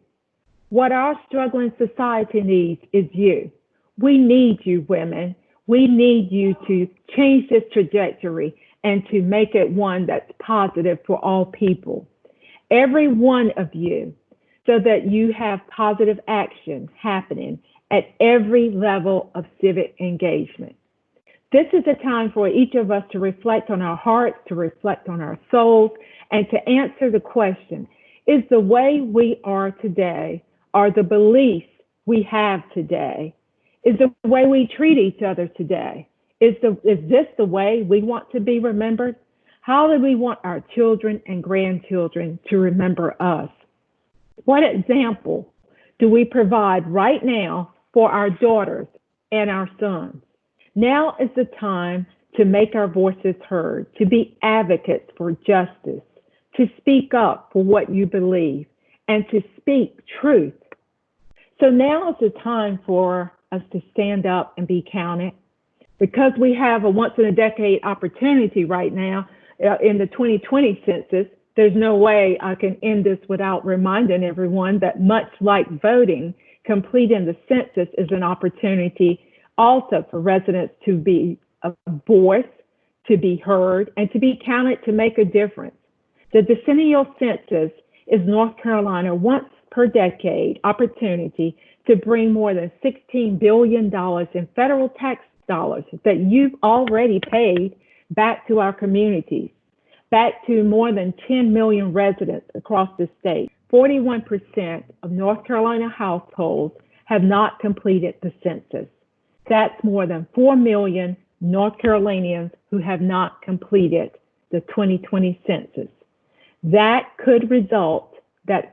What our struggling society needs is you. We need you, women. We need you to change this trajectory and to make it one that's positive for all people. Every one of you, so that you have positive action happening at every level of civic engagement. This is a time for each of us to reflect on our hearts, to reflect on our souls, and to answer the question, is the way we are today, are the beliefs we have today, is the way we treat each other today, is this the way we want to be remembered? How do we want our children and grandchildren to remember us? What example do we provide right now for our daughters and our sons? Now is the time to make our voices heard, to be advocates for justice, to speak up for what you believe, and to speak truth. So now is the time for us to stand up and be counted. Because we have a once-in-a-decade opportunity right now in the 2020 census, there's no way I can end this without reminding everyone that much like voting, completing the census is an opportunity also for residents to be a voice, to be heard, and to be counted to make a difference. The decennial census is North Carolina once per decade opportunity to bring more than $16 billion in federal tax dollars that you've already paid back to our communities, back to more than 10 million residents across the state. 41% of North Carolina households have not completed the census. That's more than 4 million North Carolinians who have not completed the 2020 census. That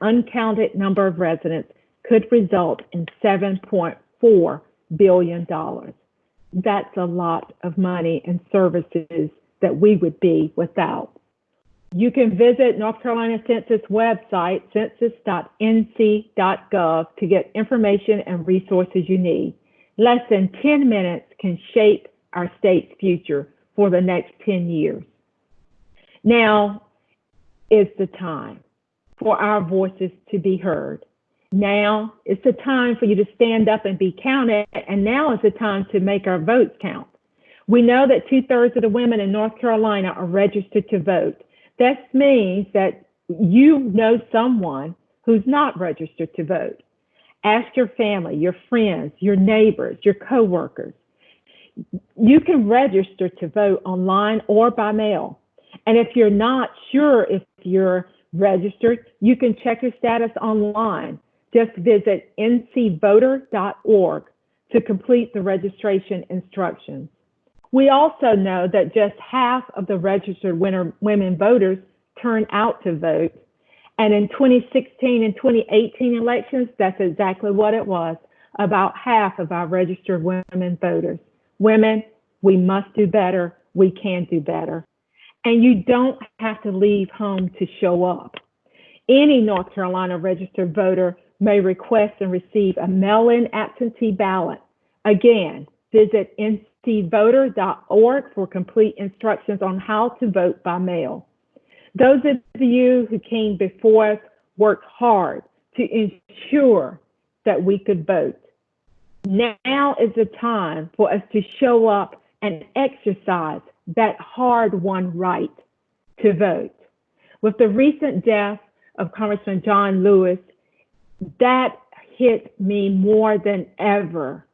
uncounted number of residents could result in $7.4 billion. That's a lot of money and services that we would be without. You can visit North Carolina Census website, census.nc.gov, to get information and resources you need. Less than 10 minutes can shape our state's future for the next 10 years. Now is the time for our voices to be heard. Now is the time for you to stand up and be counted, and now is the time to make our votes count. We know that 2/3 of the women in North Carolina are registered to vote. This means that you know someone who's not registered to vote. Ask your family, your friends, your neighbors, your coworkers. You can register to vote online or by mail. And if you're not sure if you're registered, you can check your status online. Just visit ncvoter.org to complete the registration instructions. We also know that just half of the registered women voters turn out to vote. And in 2016 and 2018 elections, that's exactly what it was. About half of our registered women voters. Women, we must do better. We can do better. And you don't have to leave home to show up. Any North Carolina registered voter may request and receive a mail-in absentee ballot. Again, visit ncvoter.org for complete instructions on how to vote by mail. Those of you who came before us worked hard to ensure that we could vote. Now is the time for us to show up and exercise that hard-won right to vote. With the recent death of Congressman John Lewis, that hit me more than ever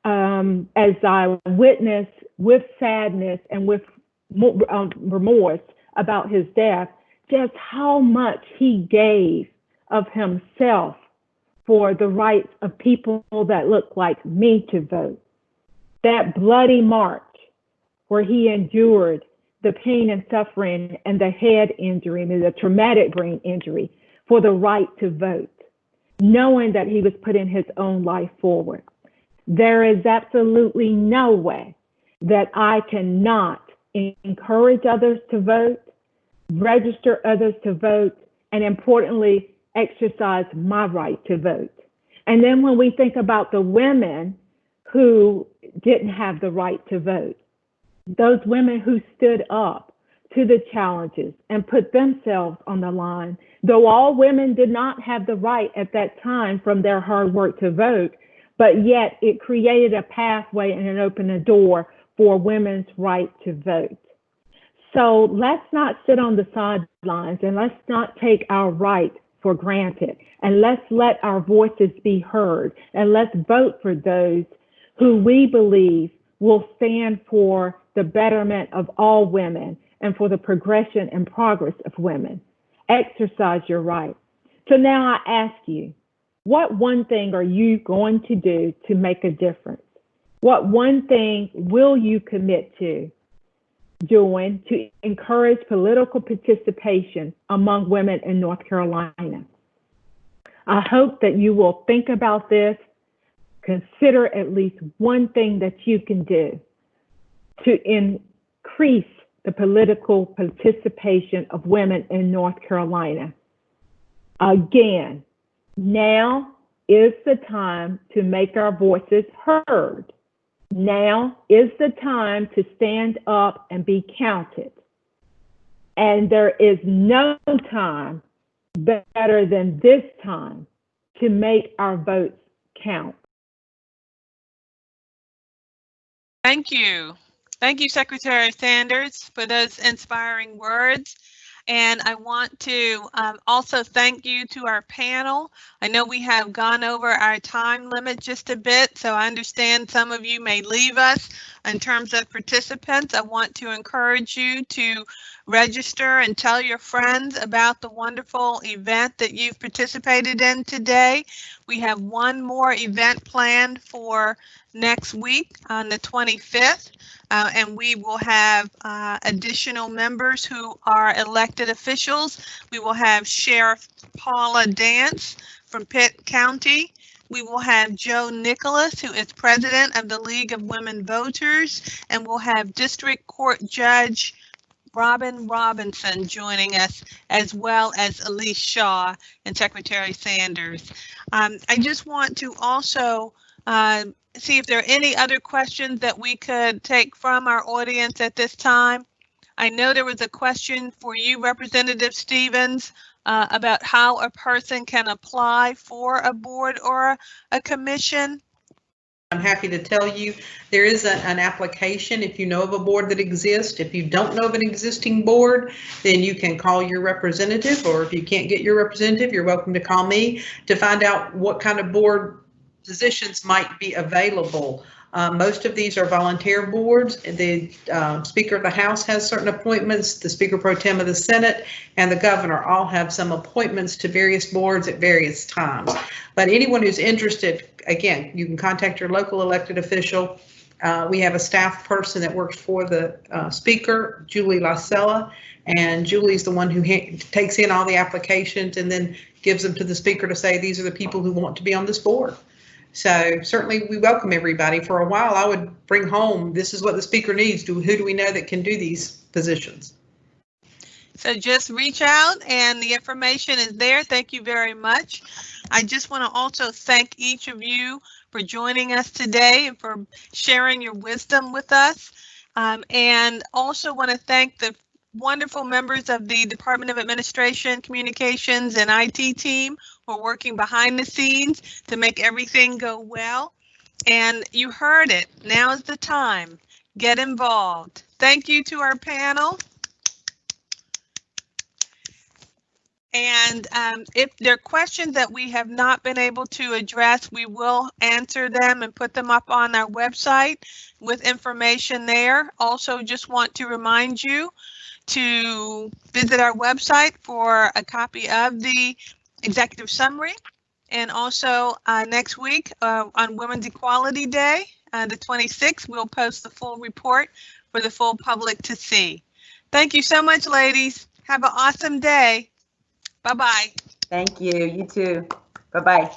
as I witnessed with sadness and with remorse about his death, just how much he gave of himself for the rights of people that look like me to vote. That bloody march where he endured the pain and suffering and the head injury and the traumatic brain injury for the right to vote, knowing that he was putting his own life forward. There is absolutely no way that I cannot encourage others to vote, register others to vote, and importantly, exercise my right to vote. And then when we think about the women who didn't have the right to vote, those women who stood up to the challenges and put themselves on the line, though all women did not have the right at that time from their hard work to vote, but yet it created a pathway and it opened a door for women's right to vote. So let's not sit on the sidelines and let's not take our right for granted, and let's let our voices be heard, and let's vote for those who we believe will stand for the betterment of all women and for the progression and progress of women. Exercise your right. So now I ask you, what one thing are you going to do to make a difference? What one thing will you commit to doing to encourage political participation among women in North Carolina? I hope that you will think about this, consider at least one thing that you can do to increase the political participation of women in North Carolina. Again, now is the time to make our voices heard. Now is the time to stand up and be counted. And there is no time better than this time to make our votes count. Thank you. Thank you, Secretary Sanders, for those inspiring words. And I want to also thank you to our panel. I know we have gone over our time limit just a bit, so I understand some of you may leave us In terms of participants, I want to encourage you to register and tell your friends about the wonderful event that you've participated in today. We have one more event planned for next week on the 25th, and we will have additional members who are elected officials. We will have Sheriff Paula Dance from Pitt County. We will have Joe Nicholas, who is president of the League of Women Voters, and we'll have District Court Judge Robin Robinson joining us, as well as Elise Shaw and Secretary Sanders. I just want to also see if there are any other questions that we could take from our audience at this time. I know there was a question for you, Representative Stevens, about how a person can apply for a board or a commission. I'm happy to tell you there is an application if you know of a board that exists. If you don't know of an existing board, then you can call your representative, or if you can't get your representative, you're welcome to call me to find out what kind of board positions might be available. Most of these are volunteer boards. The Speaker of the House has certain appointments, the Speaker Pro Tem of the Senate, and the Governor all have some appointments to various boards at various times. But anyone who's interested, again, you can contact your local elected official. We have a staff person that works for the Speaker, Julie Lasella, and Julie's the one who takes in all the applications and then gives them to the Speaker to say, these are the people who want to be on this board. So certainly we welcome everybody. For a while, I would bring home, this is what the Speaker needs. Who do we know that can do these positions? So just reach out and the information is there. Thank you very much. I just want to also thank each of you for joining us today and for sharing your wisdom with us. And also want to thank the wonderful members of the Department of Administration, Communications, and IT team who are working behind the scenes to make everything go well. And you heard it. Now is the time. Get involved. Thank you to our panel. And if there are questions that we have not been able to address, we will answer them and put them up on our website with information there. Also, just want to remind you to visit our website for a copy of the executive summary. And also next week on Women's Equality Day, the 26th, we'll post the full report for the full public to see. Thank you so much, ladies. Have an awesome day. Bye-bye. Thank you. You too. Bye-bye.